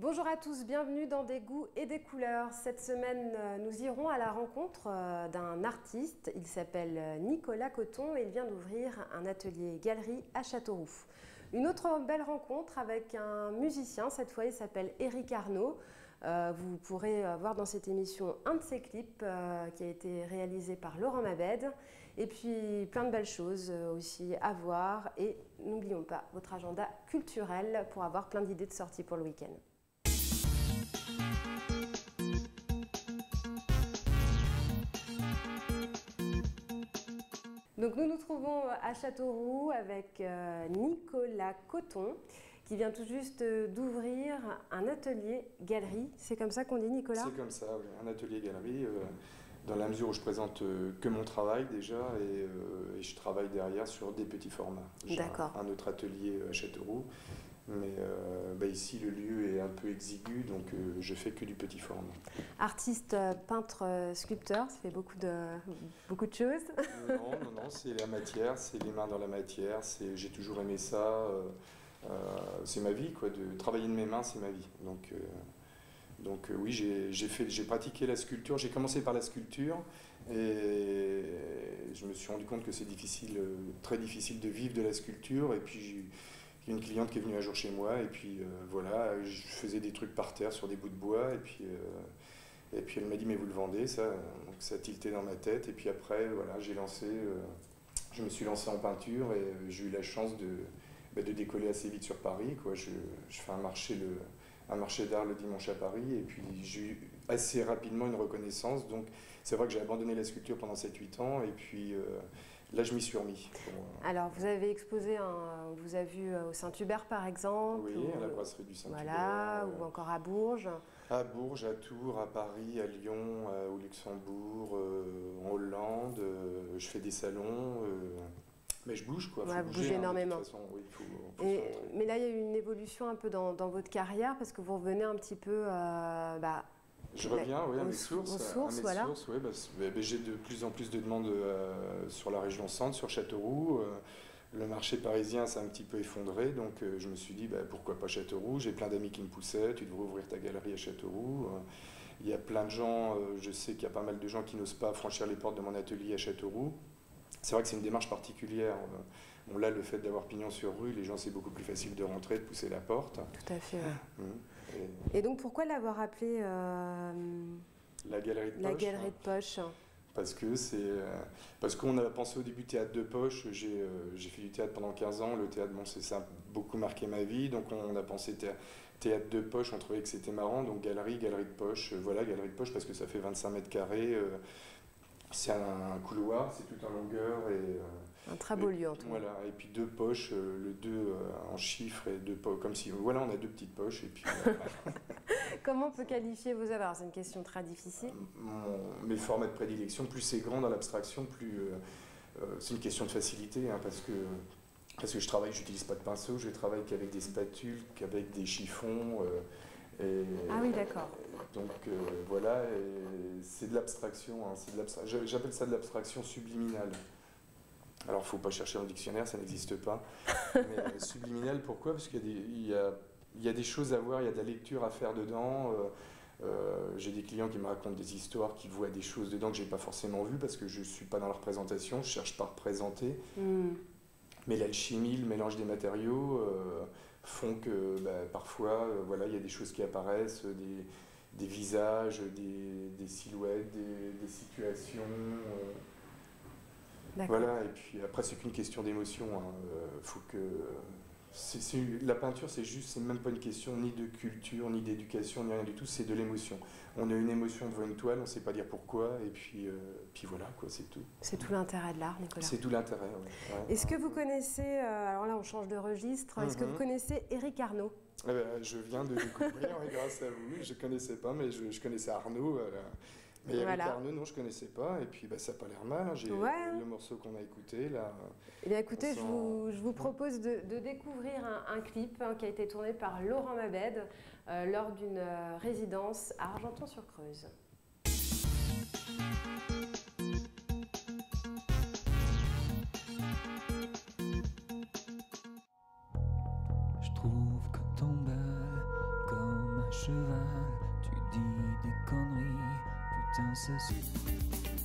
Bonjour à tous, bienvenue dans Des goûts et des couleurs. Cette semaine, nous irons à la rencontre d'un artiste. Il s'appelle Nicolas Coton et il vient d'ouvrir un atelier galerie à Châteauroux. Une autre belle rencontre avec un musicien, cette fois il s'appelle Éric Arnaud. Vous pourrez voir dans cette émission un de ses clips qui a été réalisé par Laurent Mabed. Et puis plein de belles choses aussi à voir. Et n'oublions pas votre agenda culturel pour avoir plein d'idées de sorties pour le week-end. Donc nous nous trouvons à Châteauroux avec Nicolas Coton qui vient tout juste d'ouvrir un atelier galerie. C'est comme ça qu'on dit, Nicolas? C'est comme ça, oui. Un atelier galerie, dans la mesure où je présente que mon travail déjà et je travaille derrière sur des petits formats. J'ai un autre atelier à Châteauroux, mais ici le lieu est un peu exigu, donc je fais que du petit format. Artiste, peintre, sculpteur, ça fait beaucoup de choses. Non, c'est la matière, c'est les mains dans la matière, j'ai toujours aimé ça. C'est ma vie, quoi, de travailler de mes mains, c'est ma vie. Donc oui, j'ai pratiqué la sculpture. J'ai commencé par la sculpture et je me suis rendu compte que c'est très difficile de vivre de la sculpture. Et puis il y a une cliente qui est venue un jour chez moi et puis voilà, je faisais des trucs par terre sur des bouts de bois et puis elle m'a dit mais vous le vendez ça? Donc ça a tilté dans ma tête et puis après voilà, je me suis lancé en peinture et j'ai eu la chance de décoller assez vite sur Paris, quoi. Je fais un marché d'art le dimanche à Paris et puis j'ai eu assez rapidement une reconnaissance. Donc c'est vrai que j'ai abandonné la sculpture pendant 7-8 ans et puis là je m'y suis remis. Alors vous avez exposé, on vous a vu au Saint-Hubert par exemple? Oui, à la brasserie du Saint-Hubert. Voilà, ou encore à Bourges. À Bourges, à Tours, à Paris, à Lyon, au Luxembourg, en Hollande. Je fais des salons. Mais je bouge, quoi. Vous bougez énormément. De toute façon, oui, mais là, il y a eu une évolution un peu dans votre carrière parce que vous revenez un petit peu je reviens à mes sources. Voilà. J'ai de plus en plus de demandes sur la région centre, sur Châteauroux. Le marché parisien s'est un petit peu effondré, donc je me suis dit pourquoi pas Châteauroux. J'ai plein d'amis qui me poussaient, tu devrais ouvrir ta galerie à Châteauroux. Il y a plein de gens, je sais qu'il y a pas mal de gens qui n'osent pas franchir les portes de mon atelier à Châteauroux. C'est vrai que c'est une démarche particulière. Bon, là, le fait d'avoir pignon sur rue, les gens, c'est beaucoup plus facile de rentrer, de pousser la porte. Tout à fait. Et donc, pourquoi l'avoir appelé la galerie de poche? La galerie de poche. Parce qu'on a pensé au début théâtre de poche. J'ai fait du théâtre pendant 15 ans. Le théâtre, ça a beaucoup marqué ma vie. Donc on a pensé théâtre de poche. On trouvait que c'était marrant. Donc galerie de poche. Voilà, galerie de poche parce que ça fait 25 mètres carrés. C'est un couloir, c'est tout en longueur. Un très beau lieu en tout cas. Voilà, et puis deux poches, le 2 en chiffres et deux poches, comme si, voilà, on a deux petites poches. Et puis, Comment on peut qualifier vos œuvres? C'est une question très difficile. Mes formats de prédilection, plus c'est grand dans l'abstraction, plus c'est une question de facilité, hein, parce que je travaille, j'utilise pas de pinceau, je travaille qu'avec des spatules, qu'avec des chiffons. Ah oui, d'accord. Donc voilà, c'est de l'abstraction. Hein, j'appelle ça de l'abstraction subliminale. Alors, il ne faut pas chercher dans le dictionnaire, ça n'existe pas. Mais subliminale, pourquoi? Parce qu'il y a des choses à voir, il y a de la lecture à faire dedans. J'ai des clients qui me racontent des histoires, qui voient des choses dedans que je n'ai pas forcément vues parce que je ne suis pas dans la représentation, je ne cherche pas à représenter. Mais l'alchimie, le mélange des matériaux font que parfois, voilà, il y a des choses qui apparaissent, des visages, des silhouettes, des situations. Voilà, et puis après, c'est qu'une question d'émotion. Hein. Faut que la peinture, c'est même pas une question ni de culture, ni d'éducation, ni rien du tout, c'est de l'émotion. On a une émotion devant une toile, on ne sait pas dire pourquoi, et puis voilà, quoi, c'est tout. C'est tout l'intérêt de l'art, Nicolas. C'est tout l'intérêt, oui. Ouais. Est-ce que vous connaissez, alors là on change de registre, est-ce que vous connaissez Éric Arnaud? Je viens de découvrir, grâce à vous, je ne connaissais pas, mais je connaissais Arnaud. Mais Éric Arnaud, non, je ne connaissais pas, et puis ça n'a pas l'air mal, hein. J'ai le morceau qu'on a écouté, là. Eh bien écoutez, je vous propose de découvrir un clip qui a été tourné par Laurent Mabed lors d'une résidence à Argenton-sur-Creuse. Je trouve que ton bel comme un cheval, tu dis des conneries, putain ça suffit.